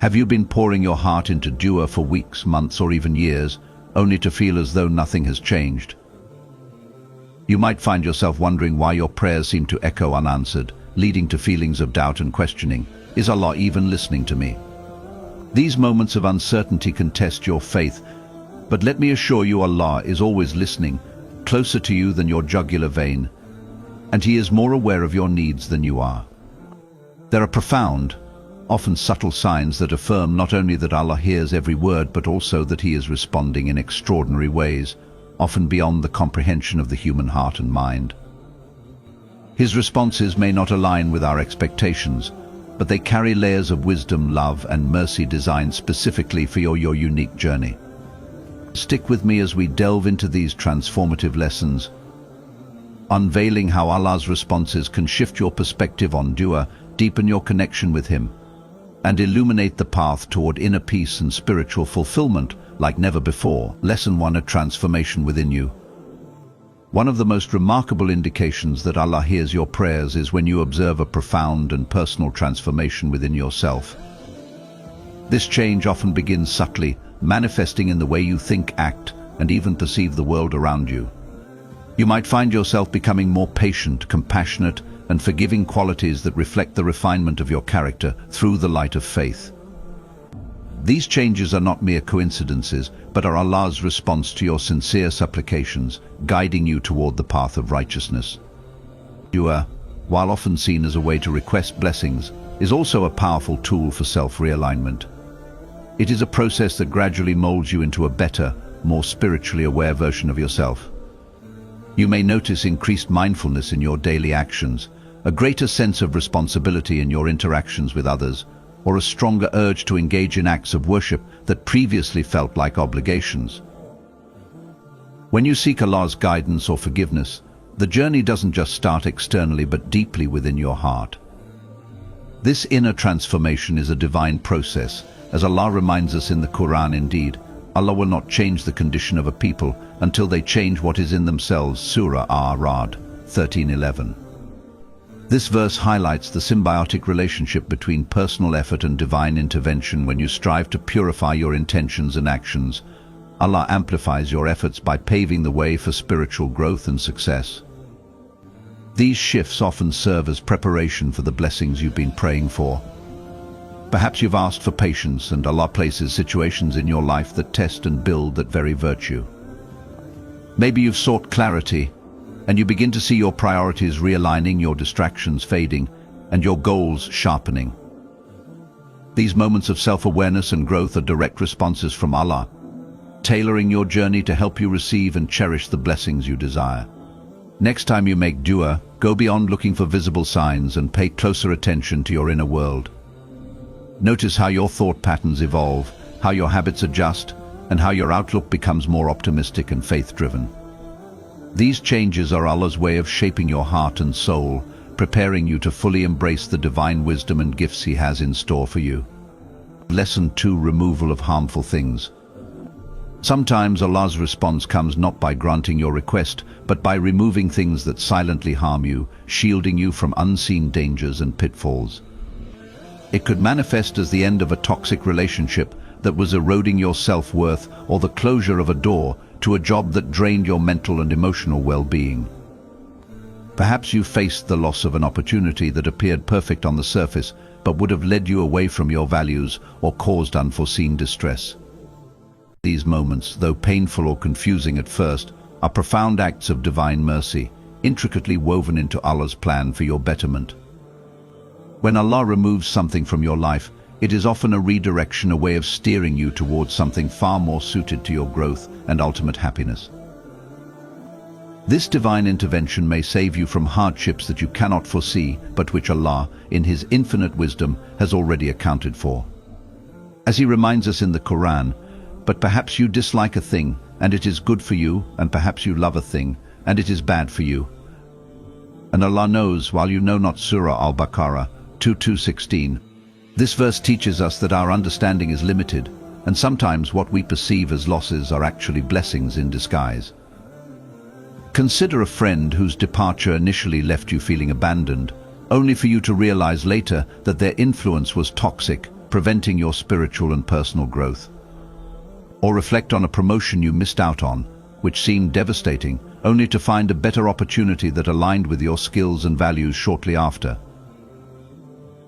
Have you been pouring your heart into dua for weeks, months, or even years, only to feel as though nothing has changed? You might find yourself wondering why your prayers seem to echo unanswered, leading to feelings of doubt and questioning. Is Allah even listening to me? These moments of uncertainty can test your faith, but let me assure you, Allah is always listening, closer to you than your jugular vein, and He is more aware of your needs than you are. There are profound, often subtle signs that affirm not only that Allah hears every word, but also that He is responding in extraordinary ways, often beyond the comprehension of the human heart and mind. His responses may not align with our expectations, but they carry layers of wisdom, love, and mercy designed specifically for your unique journey. Stick with me as we delve into these transformative lessons, unveiling how Allah's responses can shift your perspective on dua, deepen your connection with Him, and illuminate the path toward inner peace and spiritual fulfillment like never before. Lesson 1: A transformation within you. One of the most remarkable indications that Allah hears your prayers is when you observe a profound and personal transformation within yourself. This change often begins subtly, manifesting in the way you think, act, and even perceive the world around you. You might find yourself becoming more patient, compassionate, and forgiving, qualities that reflect the refinement of your character through the light of faith. These changes are not mere coincidences, but are Allah's response to your sincere supplications, guiding you toward the path of righteousness. Dua, while often seen as a way to request blessings, is also a powerful tool for self-realignment. It is a process that gradually molds you into a better, more spiritually aware version of yourself. You may notice increased mindfulness in your daily actions, a greater sense of responsibility in your interactions with others, or a stronger urge to engage in acts of worship that previously felt like obligations. When you seek Allah's guidance or forgiveness, the journey doesn't just start externally but deeply within your heart. This inner transformation is a divine process. As Allah reminds us in the Quran, indeed, Allah will not change the condition of a people until they change what is in themselves. Surah Ar-Ra'd 13:11. This verse highlights the symbiotic relationship between personal effort and divine intervention. When you strive to purify your intentions and actions, Allah amplifies your efforts by paving the way for spiritual growth and success. These shifts often serve as preparation for the blessings you've been praying for. Perhaps you've asked for patience, and Allah places situations in your life that test and build that very virtue. Maybe you've sought clarity, and you begin to see your priorities realigning, your distractions fading, and your goals sharpening. These moments of self-awareness and growth are direct responses from Allah, tailoring your journey to help you receive and cherish the blessings you desire. Next time you make dua, go beyond looking for visible signs and pay closer attention to your inner world. Notice how your thought patterns evolve, how your habits adjust, and how your outlook becomes more optimistic and faith-driven. These changes are Allah's way of shaping your heart and soul, preparing you to fully embrace the divine wisdom and gifts He has in store for you. Lesson 2: Removal of harmful things. Sometimes Allah's response comes not by granting your request, but by removing things that silently harm you, shielding you from unseen dangers and pitfalls. It could manifest as the end of a toxic relationship that was eroding your self-worth, or the closure of a door to a job that drained your mental and emotional well-being. Perhaps you faced the loss of an opportunity that appeared perfect on the surface, but would have led you away from your values or caused unforeseen distress. These moments, though painful or confusing at first, are profound acts of divine mercy, intricately woven into Allah's plan for your betterment. When Allah removes something from your life, it is often a redirection, a way of steering you towards something far more suited to your growth and ultimate happiness. This divine intervention may save you from hardships that you cannot foresee, but which Allah, in His infinite wisdom, has already accounted for. As He reminds us in the Quran, "But perhaps you dislike a thing, and it is good for you, and perhaps you love a thing, and it is bad for you. And Allah knows, while you know not." Surah Al-Baqarah 2:16. This verse teaches us that our understanding is limited, and sometimes what we perceive as losses are actually blessings in disguise. Consider a friend whose departure initially left you feeling abandoned, only for you to realize later that their influence was toxic, preventing your spiritual and personal growth. Or reflect on a promotion you missed out on, which seemed devastating, only to find a better opportunity that aligned with your skills and values shortly after.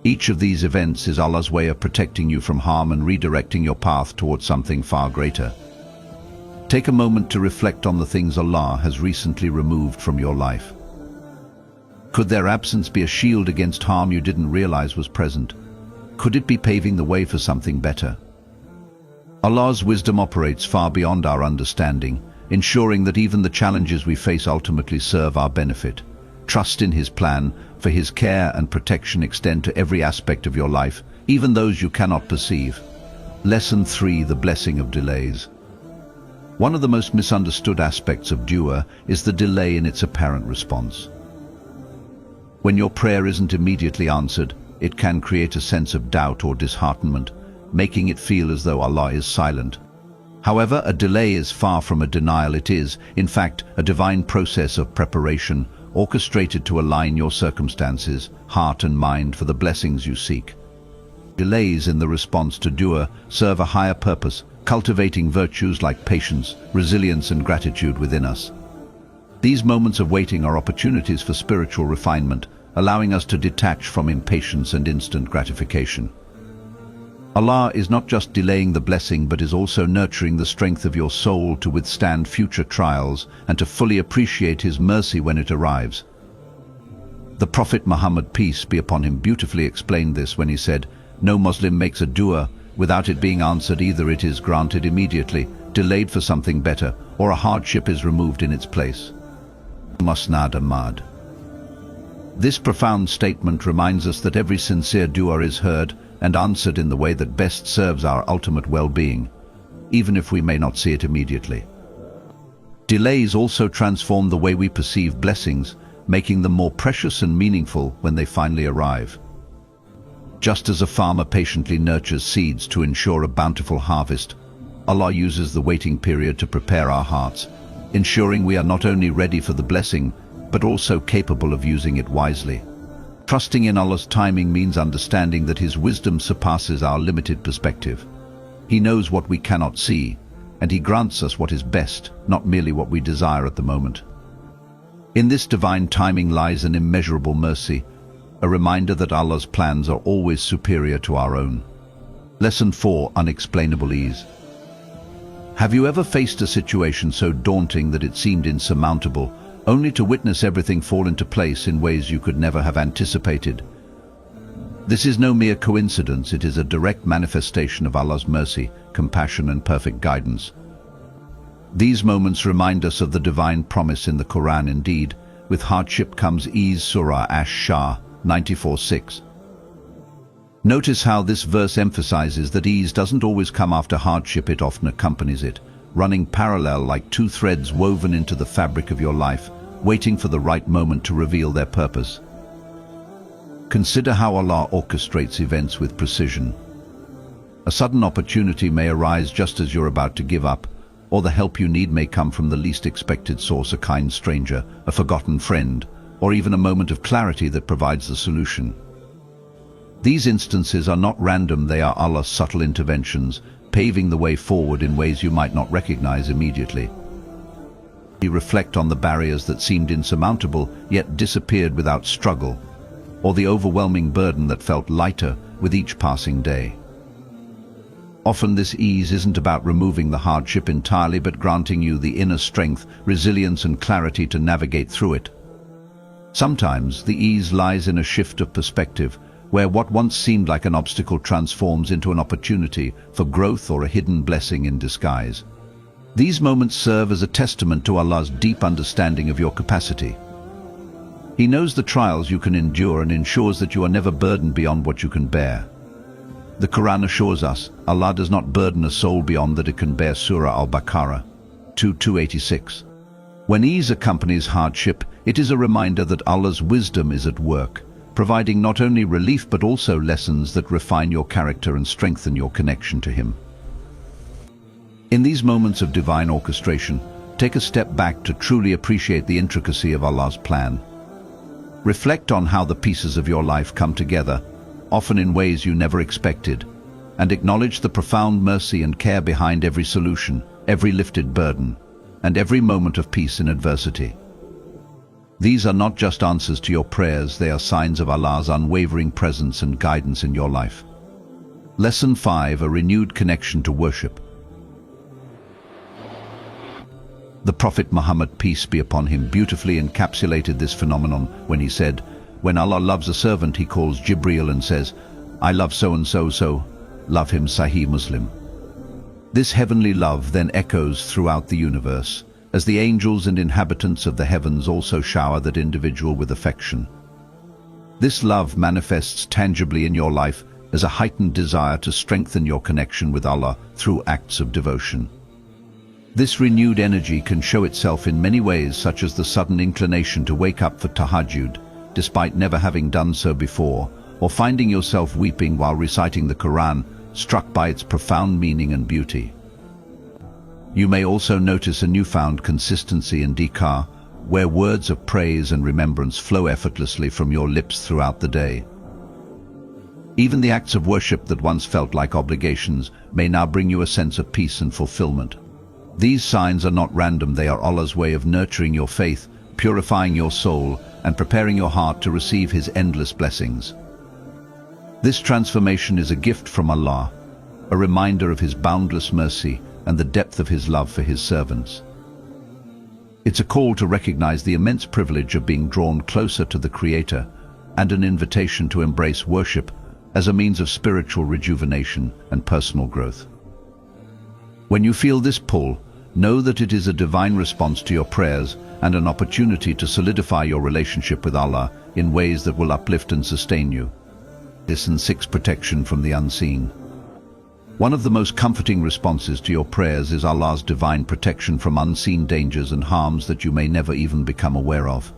Each of these events is Allah's way of protecting you from harm and redirecting your path towards something far greater. Take a moment to reflect on the things Allah has recently removed from your life. Could their absence be a shield against harm you didn't realize was present? Could it be paving the way for something better? Allah's wisdom operates far beyond our understanding, ensuring that even the challenges we face ultimately serve our benefit. Trust in His plan, for His care and protection extend to every aspect of your life, even those you cannot perceive. Lesson 3: The blessing of delays. One of the most misunderstood aspects of dua is the delay in its apparent response. When your prayer isn't immediately answered, it can create a sense of doubt or disheartenment, making it feel as though Allah is silent. However, a delay is far from a denial. It is, in fact, a divine process of preparation, orchestrated to align your circumstances, heart and mind for the blessings you seek. Delays in the response to dua serve a higher purpose, cultivating virtues like patience, resilience and gratitude within us. These moments of waiting are opportunities for spiritual refinement, allowing us to detach from impatience and instant gratification. Allah is not just delaying the blessing but is also nurturing the strength of your soul to withstand future trials and to fully appreciate His mercy when it arrives. The Prophet Muhammad, peace be upon him, beautifully explained this when he said, "No Muslim makes a dua without it being answered. Either it is granted immediately, delayed for something better, or a hardship is removed in its place." Musnad Ahmad. This profound statement reminds us that every sincere dua is heard and answered in the way that best serves our ultimate well-being, even if we may not see it immediately. Delays also transform the way we perceive blessings, making them more precious and meaningful when they finally arrive. Just as a farmer patiently nurtures seeds to ensure a bountiful harvest, Allah uses the waiting period to prepare our hearts, ensuring we are not only ready for the blessing, but also capable of using it wisely. Trusting in Allah's timing means understanding that His wisdom surpasses our limited perspective. He knows what we cannot see, and He grants us what is best, not merely what we desire at the moment. In this divine timing lies an immeasurable mercy, a reminder that Allah's plans are always superior to our own. Lesson 4: Unexplainable ease. Have you ever faced a situation so daunting that it seemed insurmountable, only to witness everything fall into place in ways you could never have anticipated? This is no mere coincidence, it is a direct manifestation of Allah's mercy, compassion and perfect guidance. These moments remind us of the divine promise in the Quran. Indeed, with hardship comes ease. Surah Ash-Shah 94:6. Notice how this verse emphasizes that ease doesn't always come after hardship, it often accompanies it, running parallel like two threads woven into the fabric of your life, waiting for the right moment to reveal their purpose. Consider how Allah orchestrates events with precision. A sudden opportunity may arise just as you're about to give up, or the help you need may come from the least expected source: a kind stranger, a forgotten friend, or even a moment of clarity that provides the solution. These instances are not random, they are Allah's subtle interventions, paving the way forward in ways you might not recognize immediately. You reflect on the barriers that seemed insurmountable yet disappeared without struggle, or the overwhelming burden that felt lighter with each passing day. Often this ease isn't about removing the hardship entirely, but granting you the inner strength, resilience and clarity to navigate through it. Sometimes the ease lies in a shift of perspective, where what once seemed like an obstacle transforms into an opportunity for growth or a hidden blessing in disguise. These moments serve as a testament to Allah's deep understanding of your capacity. He knows the trials you can endure and ensures that you are never burdened beyond what you can bear. The Quran assures us, Allah does not burden a soul beyond that it can bear. Surah Al-Baqarah 2:286. When ease accompanies hardship, it is a reminder that Allah's wisdom is at work, providing not only relief but also lessons that refine your character and strengthen your connection to Him. In these moments of divine orchestration, take a step back to truly appreciate the intricacy of Allah's plan. Reflect on how the pieces of your life come together, often in ways you never expected, and acknowledge the profound mercy and care behind every solution, every lifted burden, and every moment of peace in adversity. These are not just answers to your prayers, they are signs of Allah's unwavering presence and guidance in your life. Lesson 5: A renewed connection to worship. The Prophet Muhammad, peace be upon him, beautifully encapsulated this phenomenon when he said, "When Allah loves a servant, he calls Jibreel and says, 'I love so-and-so, so love him.'" Sahih Muslim. This heavenly love then echoes throughout the universe, as the angels and inhabitants of the heavens also shower that individual with affection. This love manifests tangibly in your life as a heightened desire to strengthen your connection with Allah through acts of devotion. This renewed energy can show itself in many ways, such as the sudden inclination to wake up for tahajjud, despite never having done so before, or finding yourself weeping while reciting the Quran, struck by its profound meaning and beauty. You may also notice a newfound consistency in dhikr, where words of praise and remembrance flow effortlessly from your lips throughout the day. Even the acts of worship that once felt like obligations may now bring you a sense of peace and fulfillment. These signs are not random, they are Allah's way of nurturing your faith, purifying your soul, and preparing your heart to receive His endless blessings. This transformation is a gift from Allah, a reminder of His boundless mercy and the depth of His love for His servants. It's a call to recognize the immense privilege of being drawn closer to the Creator, and an invitation to embrace worship as a means of spiritual rejuvenation and personal growth. When you feel this pull, know that it is a divine response to your prayers and an opportunity to solidify your relationship with Allah in ways that will uplift and sustain you. Lesson 6: Protection from the unseen. One of the most comforting responses to your prayers is Allah's divine protection from unseen dangers and harms that you may never even become aware of.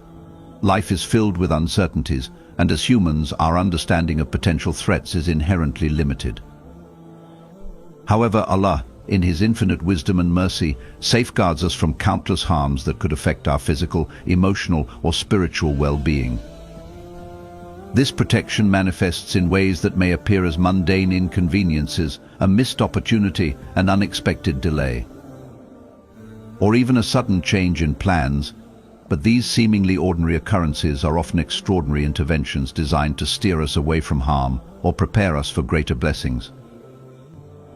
Life is filled with uncertainties, and as humans, our understanding of potential threats is inherently limited. However, Allah, in His infinite wisdom and mercy, safeguards us from countless harms that could affect our physical, emotional, or spiritual well-being. This protection manifests in ways that may appear as mundane inconveniences, a missed opportunity, an unexpected delay, or even a sudden change in plans, but these seemingly ordinary occurrences are often extraordinary interventions designed to steer us away from harm or prepare us for greater blessings.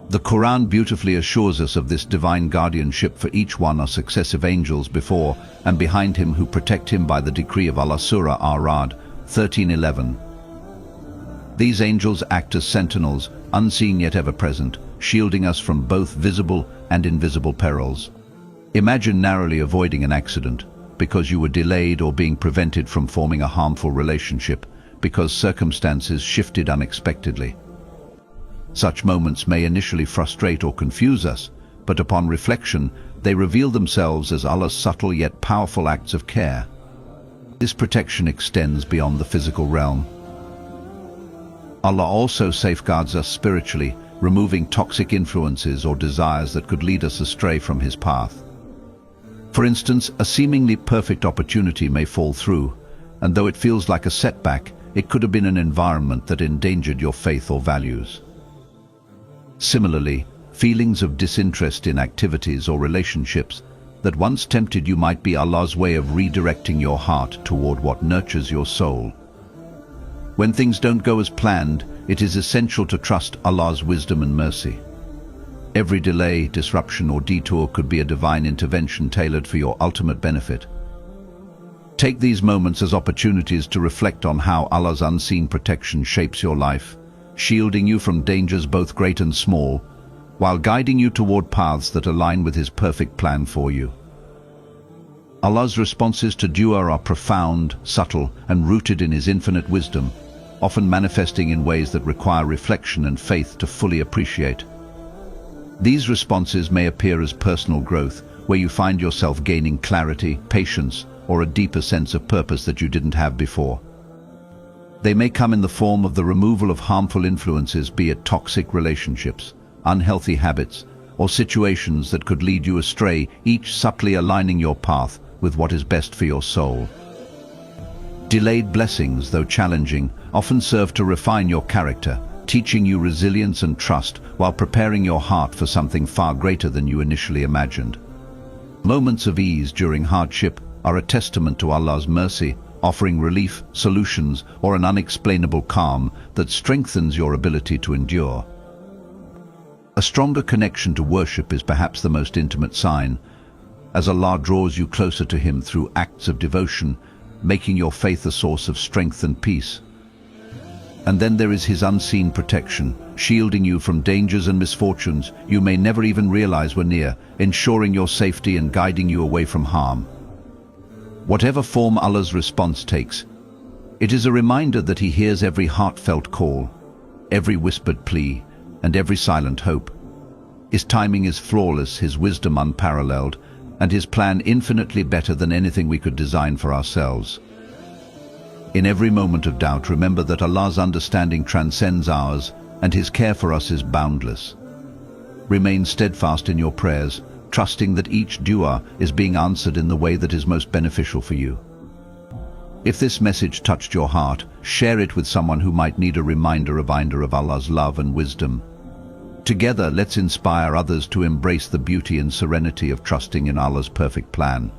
The Quran beautifully assures us of this divine guardianship. For each one are successive angels before and behind him who protect him by the decree of Allah. Surah Ar-Ra'd 13:11. These angels act as sentinels, unseen yet ever present, shielding us from both visible and invisible perils. Imagine narrowly avoiding an accident because you were delayed, or being prevented from forming a harmful relationship because circumstances shifted unexpectedly. Such moments may initially frustrate or confuse us, but upon reflection, they reveal themselves as Allah's subtle yet powerful acts of care. This protection extends beyond the physical realm. Allah also safeguards us spiritually, removing toxic influences or desires that could lead us astray from His path. For instance, a seemingly perfect opportunity may fall through, and though it feels like a setback, it could have been an environment that endangered your faith or values. Similarly, feelings of disinterest in activities or relationships that once tempted you might be Allah's way of redirecting your heart toward what nurtures your soul. When things don't go as planned, it is essential to trust Allah's wisdom and mercy. Every delay, disruption, or detour could be a divine intervention tailored for your ultimate benefit. Take these moments as opportunities to reflect on how Allah's unseen protection shapes your life, shielding you from dangers both great and small, while guiding you toward paths that align with His perfect plan for you. Allah's responses to dua are profound, subtle, and rooted in His infinite wisdom, often manifesting in ways that require reflection and faith to fully appreciate. These responses may appear as personal growth, where you find yourself gaining clarity, patience, or a deeper sense of purpose that you didn't have before. They may come in the form of the removal of harmful influences, be it toxic relationships, unhealthy habits, or situations that could lead you astray, each subtly aligning your path with what is best for your soul. Delayed blessings, though challenging, often serve to refine your character, teaching you resilience and trust while preparing your heart for something far greater than you initially imagined. Moments of ease during hardship are a testament to Allah's mercy, offering relief, solutions, or an unexplainable calm that strengthens your ability to endure. A stronger connection to worship is perhaps the most intimate sign, as Allah draws you closer to Him through acts of devotion, making your faith a source of strength and peace. And then there is His unseen protection, shielding you from dangers and misfortunes you may never even realize were near, ensuring your safety and guiding you away from harm. Whatever form Allah's response takes, it is a reminder that He hears every heartfelt call, every whispered plea, and every silent hope. His timing is flawless, His wisdom unparalleled, and His plan infinitely better than anything we could design for ourselves. In every moment of doubt, remember that Allah's understanding transcends ours, and His care for us is boundless. Remain steadfast in your prayers, trusting that each dua is being answered in the way that is most beneficial for you. If this message touched your heart, share it with someone who might need a reminder of Allah's love and wisdom. Together, let's inspire others to embrace the beauty and serenity of trusting in Allah's perfect plan.